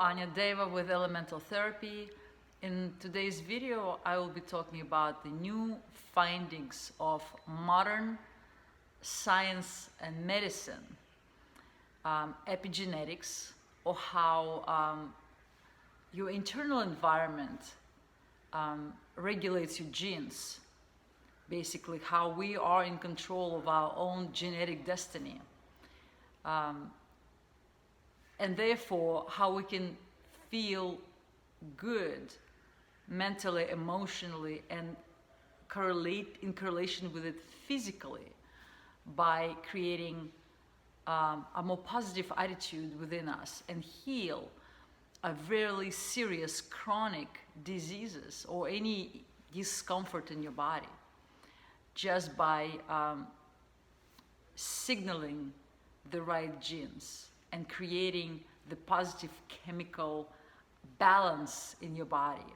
Anya Deva with Elemental Therapy. In today's video, I will be talking about the new findings of modern science and medicine, epigenetics, or how your internal environment regulates your genes. Basically, how we are in control of our own genetic destiny. And therefore, how we can feel good mentally, emotionally, and in correlation with it physically by creating a more positive attitude within us and heal a very serious chronic diseases or any discomfort in your body just by signaling the right genes and creating the positive chemical balance in your body.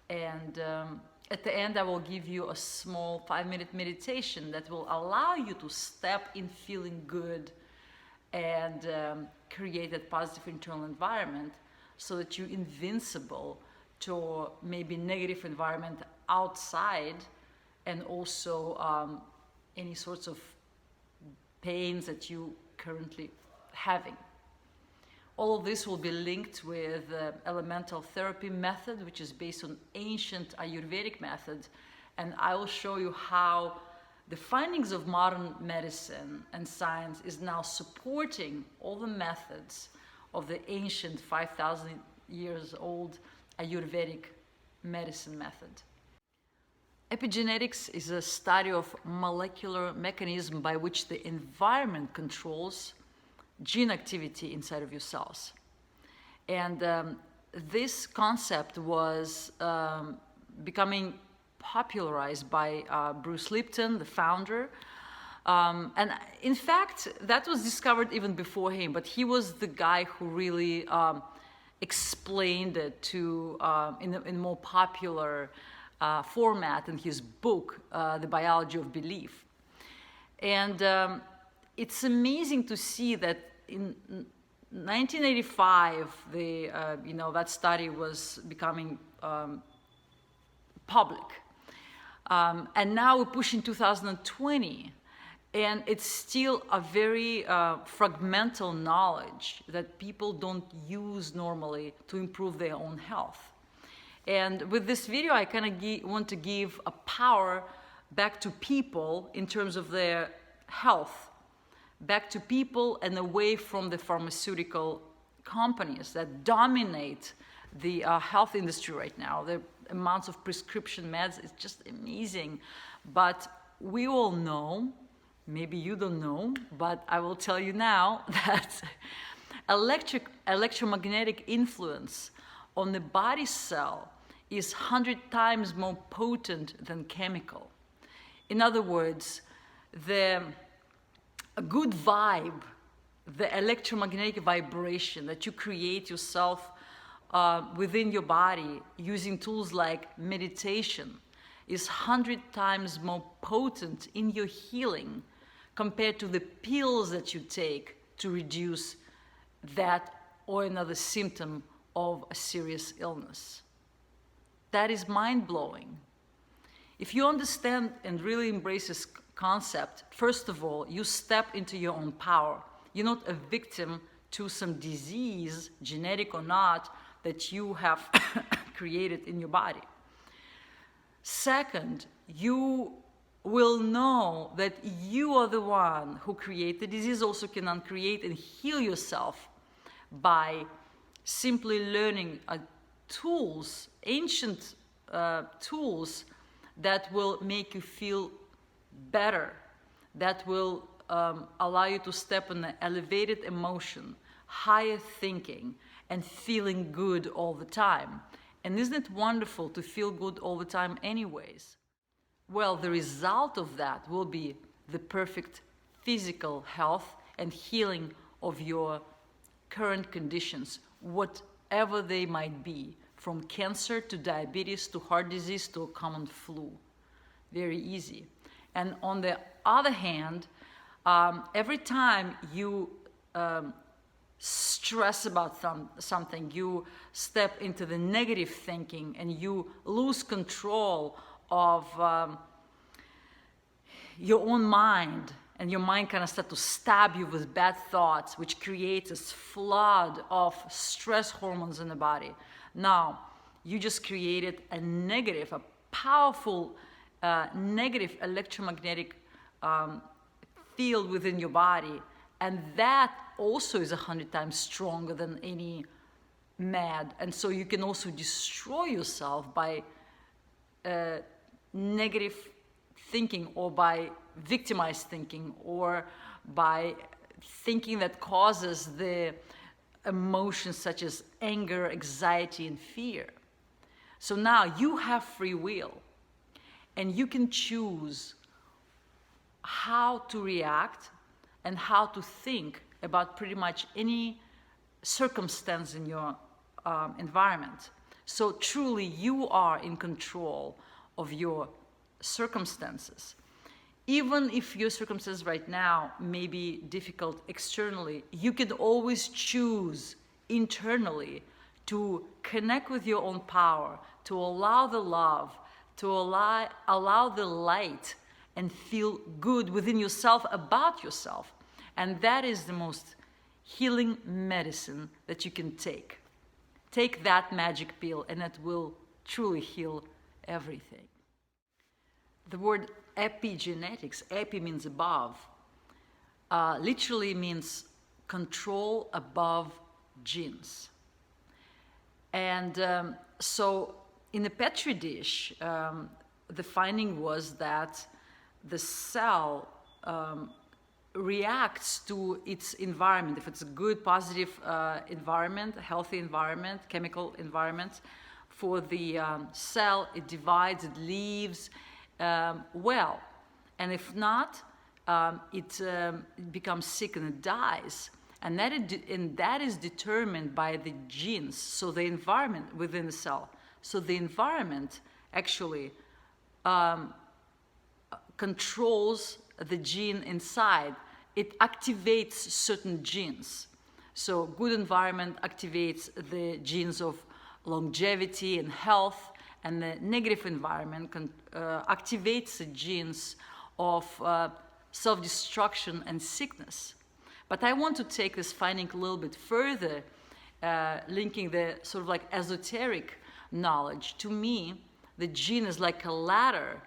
And at the end, I will give you a small 5-minute meditation that will allow you to step in feeling good and create that positive internal environment so that you're invincible to maybe negative environment outside and also any sorts of pains that you currently having. All of this will be linked with the elemental therapy method, which is based on ancient Ayurvedic method, and I will show you how the findings of modern medicine and science is now supporting all the methods of the ancient 5,000 years old Ayurvedic medicine method. Epigenetics is a study of molecular mechanism by which the environment controls gene activity inside of your cells. And this concept was becoming popularized by Bruce Lipton, the founder. And in fact, that was discovered even before him, but he was the guy who really explained it to in more popular format in his book, The Biology of Belief. And it's amazing to see that in 1985, that study was becoming public. And now we're pushing 2020, and it's still a very fragmental knowledge that people don't use normally to improve their own health. And with this video, I kind of want to give a power back to people in terms of their health, back to people and away from the pharmaceutical companies that dominate the health industry right now. The amounts of prescription meds is just amazing. But we all know, maybe you don't know, but I will tell you now that electromagnetic influence on the body cell is 100 times more potent than chemical. In other words, a good vibe, the electromagnetic vibration that you create yourself within your body using tools like meditation is 100 times more potent in your healing compared to the pills that you take to reduce that or another symptom of a serious illness. That is mind-blowing. If you understand and really embrace this concept, first of all, you step into your own power. You're not a victim to some disease, genetic or not, that you have created in your body. Second, you will know that you are the one who created the disease, also can uncreate and heal yourself by simply learning tools, ancient tools that will make you feel better, that will allow you to step in an elevated emotion, higher thinking, and feeling good all the time. And isn't it wonderful to feel good all the time anyways? Well, the result of that will be the perfect physical health and healing of your current conditions, whatever they might be, from cancer to diabetes to heart disease to a common flu. Very easy. And on the other hand, every time you stress about something, you step into the negative thinking, and you lose control of your own mind, and your mind kind of starts to stab you with bad thoughts, which creates this flood of stress hormones in the body. Now, you just created a negative, a powerful negative electromagnetic field within your body, and that also is 100 times stronger than any med. And so you can also destroy yourself by negative thinking, or by victimized thinking, or by thinking that causes the emotions such as anger, anxiety, and fear. So now you have free will, and you can choose how to react and how to think about pretty much any circumstance in your environment. So truly, you are in control of your circumstances. Even if your circumstances right now may be difficult externally, you can always choose internally to connect with your own power, to allow the love, to allow the light, and feel good within yourself about yourself. And that is the most healing medicine that you can take. Take that magic pill, and it will truly heal everything. The word epigenetics, epi means above, literally means control above genes. And so in a petri dish, the finding was that the cell reacts to its environment. If it's a good, positive environment, a healthy environment, chemical environment, for the cell, it divides, it leaves well. And if not, it becomes sick and it dies. And that is determined by the genes, so the environment within the cell. So the environment actually controls the gene inside. It activates certain genes. So good environment activates the genes of longevity and health, and the negative environment activates the genes of self-destruction and sickness. But I want to take this finding a little bit further, linking the sort of like esoteric knowledge. To me, the gene is like a ladder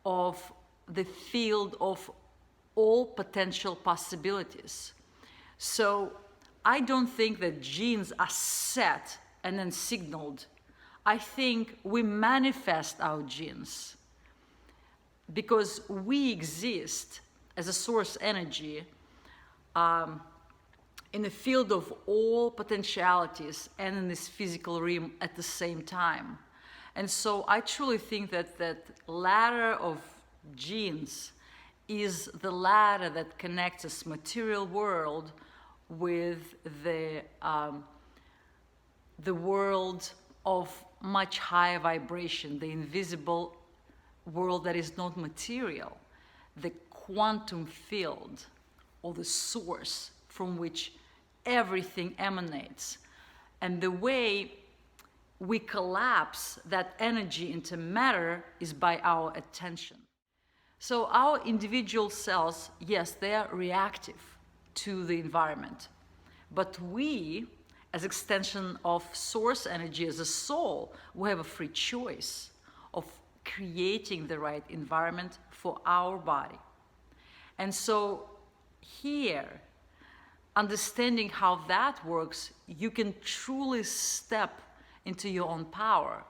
of the field of all potential possibilities. So I don't think that genes are set and then signaled. I think we manifest our genes because we exist as a source energy in the field of all potentialities and in this physical realm at the same time. And so I truly think that that ladder of genes is the ladder that connects this material world with the world of much higher vibration, the invisible world that is not material, the quantum field, or the source from which everything emanates. And the way we collapse that energy into matter is by our attention. So our individual cells, yes, they are reactive to the environment, but we, as extension of source energy, as a soul, we have a free choice of creating the right environment for our body. And so here, understanding how that works, you can truly step into your own power,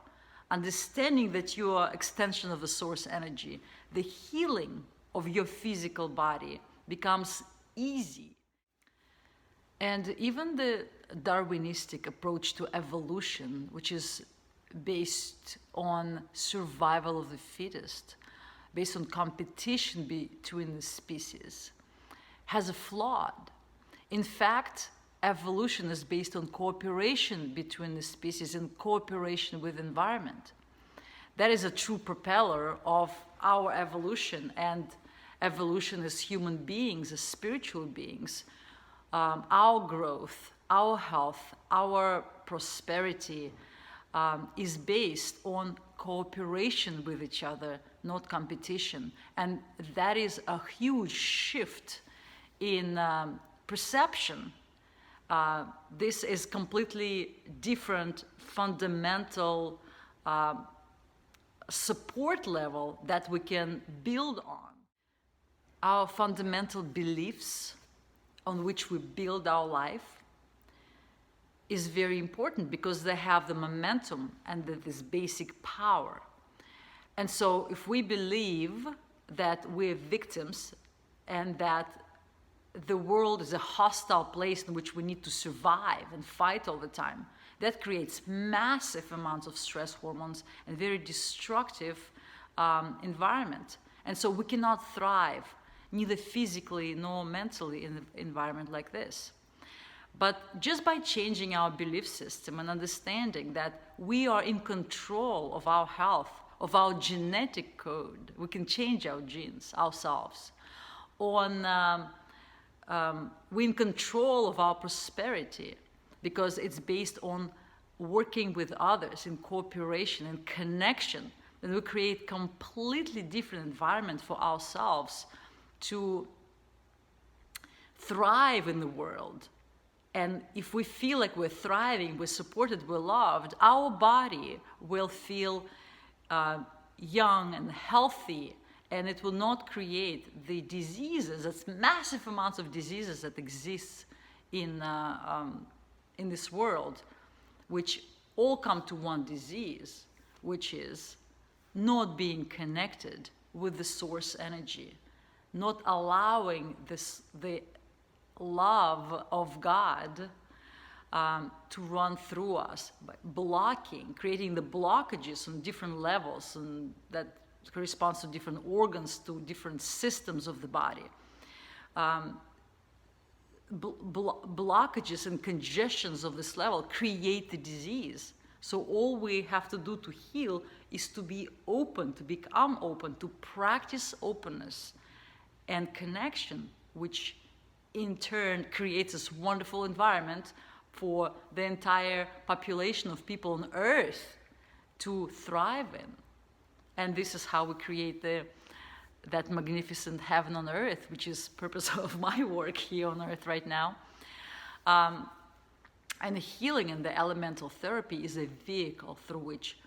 understanding that you are extension of the source energy. The healing of your physical body becomes easy. And even the Darwinistic approach to evolution, which is based on survival of the fittest, based on competition between the species, has a flaw. In fact, evolution is based on cooperation between the species and cooperation with environment. That is a true propeller of our evolution, and evolution as human beings, as spiritual beings, our growth, our health, our prosperity is based on cooperation with each other, not competition. And that is a huge shift in perception. This is completely different, fundamental support level that we can build on. Our fundamental beliefs on which we build our life is very important because they have the momentum and this basic power. And so if we believe that we're victims and that the world is a hostile place in which we need to survive and fight all the time, that creates massive amounts of stress hormones and very destructive environment. And so we cannot thrive, neither physically nor mentally, in an environment like this. But just by changing our belief system and understanding that we are in control of our health, of our genetic code, we can change our genes ourselves. We're in control of our prosperity because it's based on working with others in cooperation and connection. Then we create completely different environment for ourselves to thrive in the world. And if we feel like we're thriving, we're supported, we're loved, our body will feel young and healthy, and it will not create the diseases, that's massive amounts of diseases that exist in this world, which all come to one disease, which is not being connected with the source energy, not allowing the love of God to run through us, by blocking, creating the blockages on different levels, and that corresponds to different organs, to different systems of the body. Blockages and congestions of this level create the disease. So all we have to do to heal is to be open, to become open, to practice openness and connection, which in turn creates this wonderful environment for the entire population of people on Earth to thrive in. And this is how we create that magnificent heaven on earth, which is the purpose of my work here on earth right now. And the healing and the elemental therapy is a vehicle through which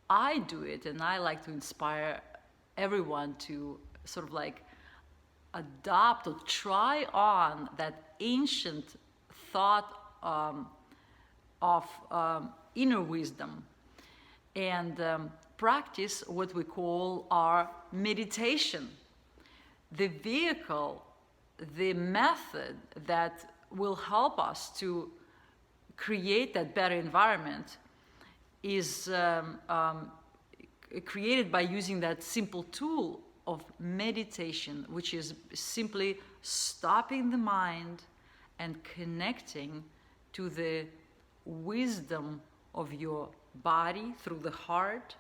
I do it, and I like to inspire everyone to sort of like adopt or try on that ancient thought of inner wisdom and practice what we call our meditation. The vehicle, the method that will help us to create that better environment is created by using that simple tool of meditation, which is simply stopping the mind and connecting to the wisdom of your body through the heart,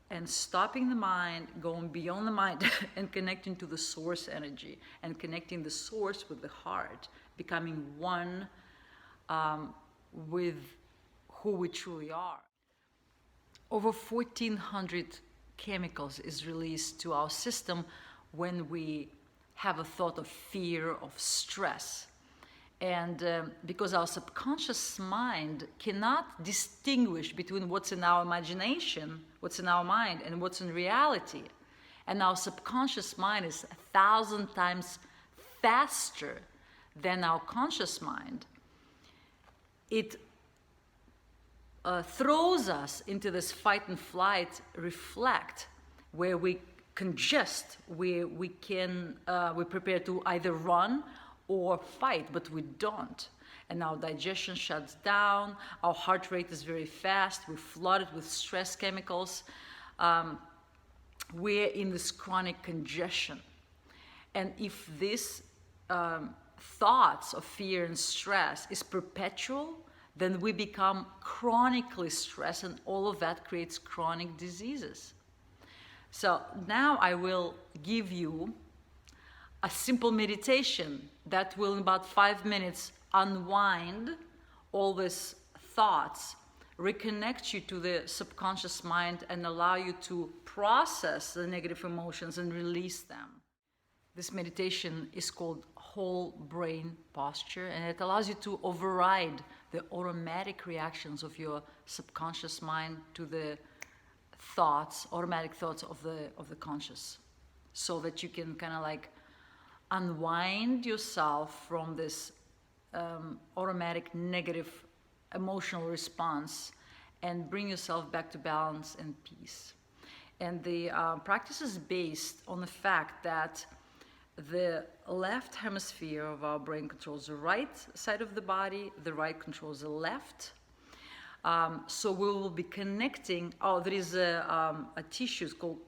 and stopping the mind, going beyond the mind and connecting to the source energy and connecting the source with the heart, becoming one with who we truly are. Over 1,400 chemicals is released to our system when we have a thought of fear, of stress. And because our subconscious mind cannot distinguish between what's in our imagination, what's in our mind, and what's in reality. And our subconscious mind is 1,000 times faster than our conscious mind. It throws us into this fight and flight reflect, where we congest, where we're prepared to either run or fight, but we don't. And our digestion shuts down, our heart rate is very fast, we're flooded with stress chemicals. We're in this chronic congestion. And if this thoughts of fear and stress is perpetual, then we become chronically stressed, and all of that creates chronic diseases. So now I will give you a simple meditation that will in about 5 minutes unwind all these thoughts, reconnect you to the subconscious mind, and allow you to process the negative emotions and release them. This meditation is called whole brain posture, and it allows you to override the automatic reactions of your subconscious mind to the thoughts, automatic thoughts of the conscious, so that you can kind of like unwind yourself from this automatic negative emotional response and bring yourself back to balance and peace. And the practice is based on the fact that the left hemisphere of our brain controls the right side of the body, the right controls the left. So we will be connecting, there is a tissue called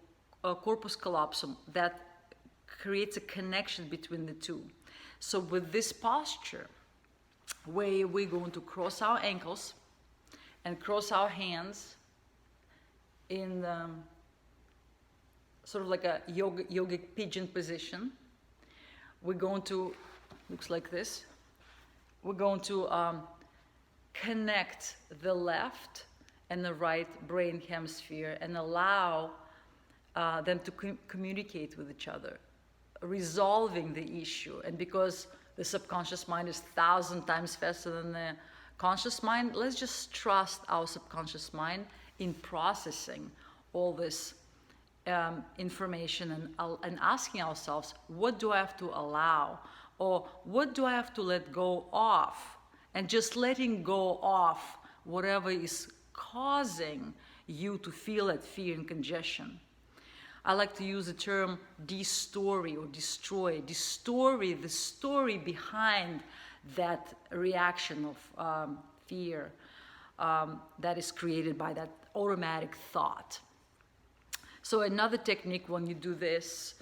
corpus callosum that creates a connection between the two. So with this posture, where we're going to cross our ankles and cross our hands in sort of like a yogic pigeon position. We're going to, looks like this, we're going to connect the left and the right brain hemisphere and allow them to communicate with each other, resolving the issue. And because the subconscious mind is 1,000 times faster than the conscious mind, let's just trust our subconscious mind in processing all this information and asking ourselves, what do I have to allow? Or what do I have to let go of? And just letting go of whatever is causing you to feel that fear and congestion. I like to use the term de-story or destroy. De-story the story behind that reaction of fear that is created by that automatic thought. So another technique when you do this,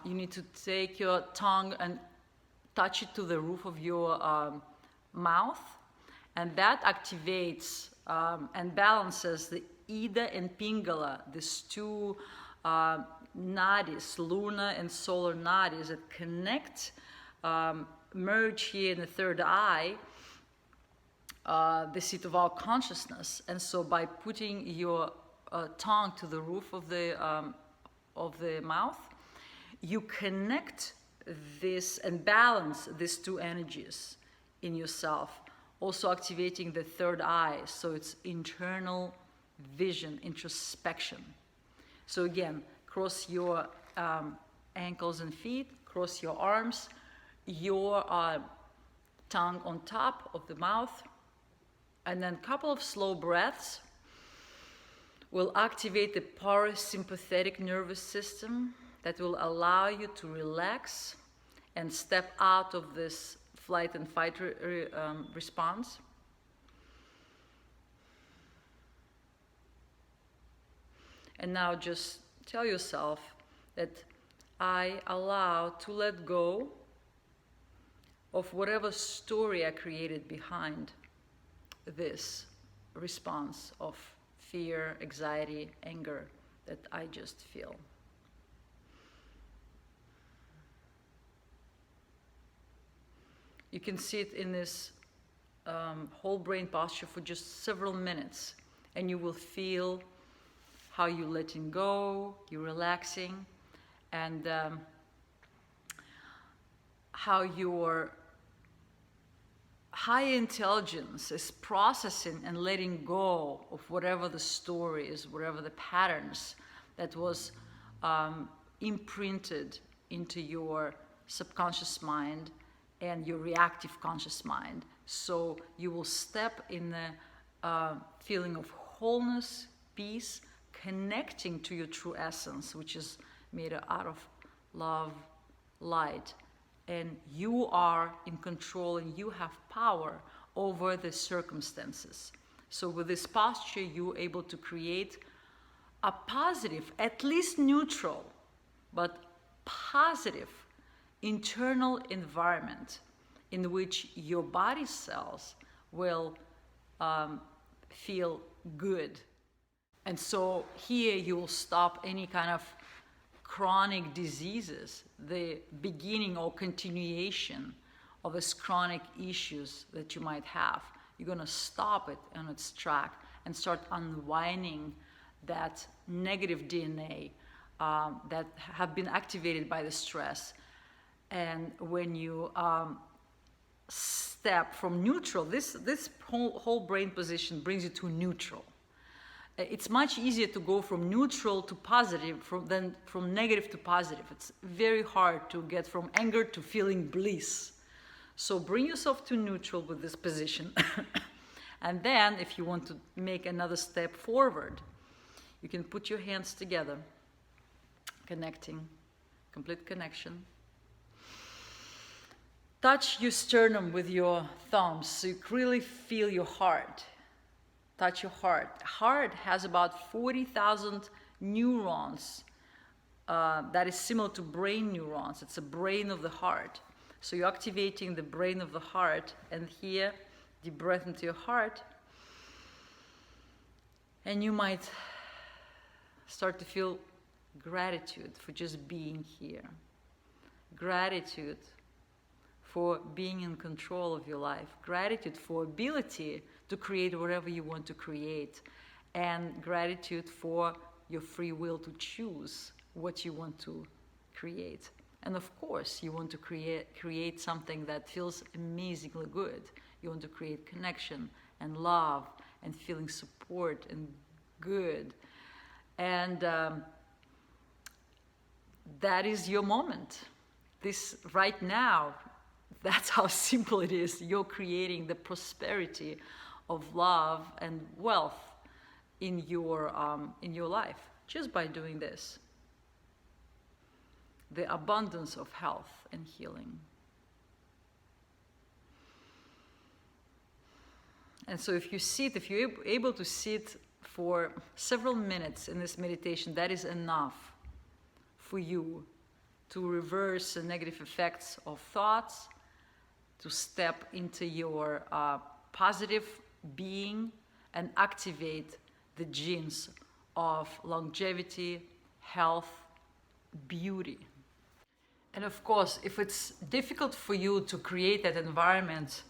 you need to take your tongue and touch it to the roof of your mouth, and that activates and balances the Ida and Pingala, these two nadis, lunar and solar nadis that connect, merge here in the third eye, the seat of our consciousness. And so by putting your tongue to the roof of the mouth, you connect this and balance these two energies in yourself, also activating the third eye, so it's internal vision, introspection. So again, cross your ankles and feet, cross your arms, your tongue on top of the mouth, and then a couple of slow breaths will activate the parasympathetic nervous system that will allow you to relax and step out of this flight and fight response. And now just tell yourself that I allow to let go of whatever story I created behind this response of fear, anxiety, anger that I just feel. You can sit in this whole brain posture for just several minutes, and you will feel how you're letting go, you're relaxing, and how your high intelligence is processing and letting go of whatever the story is, whatever the patterns that was imprinted into your subconscious mind and your reactive conscious mind. So you will step in the feeling of wholeness, peace, connecting to your true essence, which is made out of love, light. And you are in control and you have power over the circumstances. So with this posture, you're able to create a positive, at least neutral, but positive internal environment in which your body cells will feel good. And so here you will stop any kind of chronic diseases, the beginning or continuation of these chronic issues that you might have. You're going to stop it on its track and start unwinding that negative DNA that have been activated by the stress. And when you step from neutral, this whole brain position brings you to neutral. It's much easier to go from neutral to positive than from negative to positive. It's very hard to get from anger to feeling bliss. So bring yourself to neutral with this position. And then if you want to make another step forward, you can put your hands together, connecting, complete connection. Touch your sternum with your thumbs so you really feel your heart. Touch your heart. Heart has about 40,000 neurons that is similar to brain neurons. It's a brain of the heart. So you're activating the brain of the heart, and here, deep breath into your heart, and you might start to feel gratitude for just being here. Gratitude for being in control of your life. Gratitude for ability to create whatever you want to create. And gratitude for your free will to choose what you want to create. And of course, you want to create something that feels amazingly good. You want to create connection and love and feeling support and good. And that is your moment. This right now, that's how simple it is. You're creating the prosperity of love and wealth in your life just by doing this. The abundance of health and healing. And so if you're able to sit for several minutes in this meditation, that is enough for you to reverse the negative effects of thoughts, to step into your positive being and activate the genes of longevity, health, beauty. And of course, if it's difficult for you to create that environment,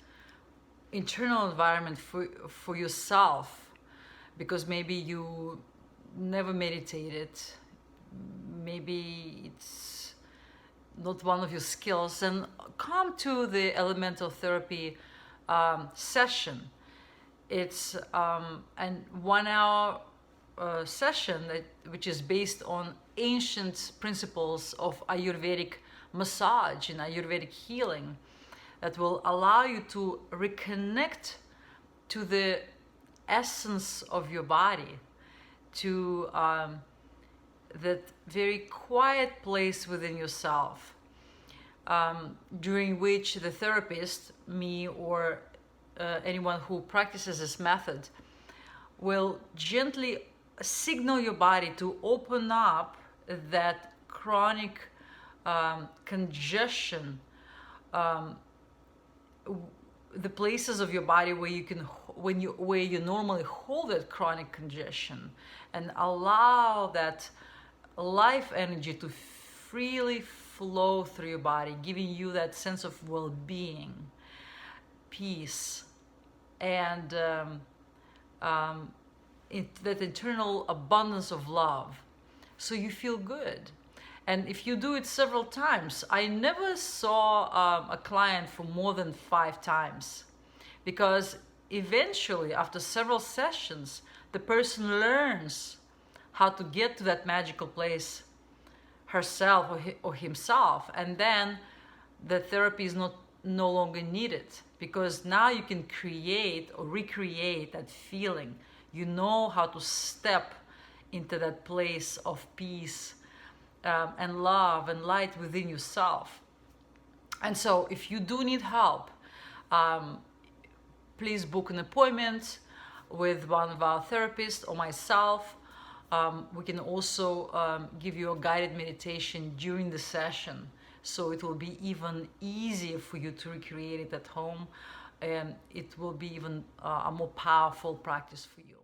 internal environment for yourself, because maybe you never meditated, maybe it's not one of your skills, then come to the elemental therapy session. It's a 1 hour session which is based on ancient principles of Ayurvedic massage and Ayurvedic healing that will allow you to reconnect to the essence of your body, to that very quiet place within yourself, during which the therapist, me or anyone who practices this method, will gently signal your body to open up that chronic congestion, the places of your body where you normally hold that chronic congestion, and allow that life energy to freely flow through your body, giving you that sense of well-being, peace, and that internal abundance of love, so you feel good. And if you do it several times, I never saw a client for more than 5 times, because eventually, after several sessions, the person learns how to get to that magical place herself or himself, and then the therapy is no longer needed, because now you can create or recreate that feeling. You know how to step into that place of peace and love and light within yourself. And so if you do need help, please book an appointment with one of our therapists or myself. We can also give you a guided meditation during the session, so it will be even easier for you to recreate it at home, and it will be even a more powerful practice for you.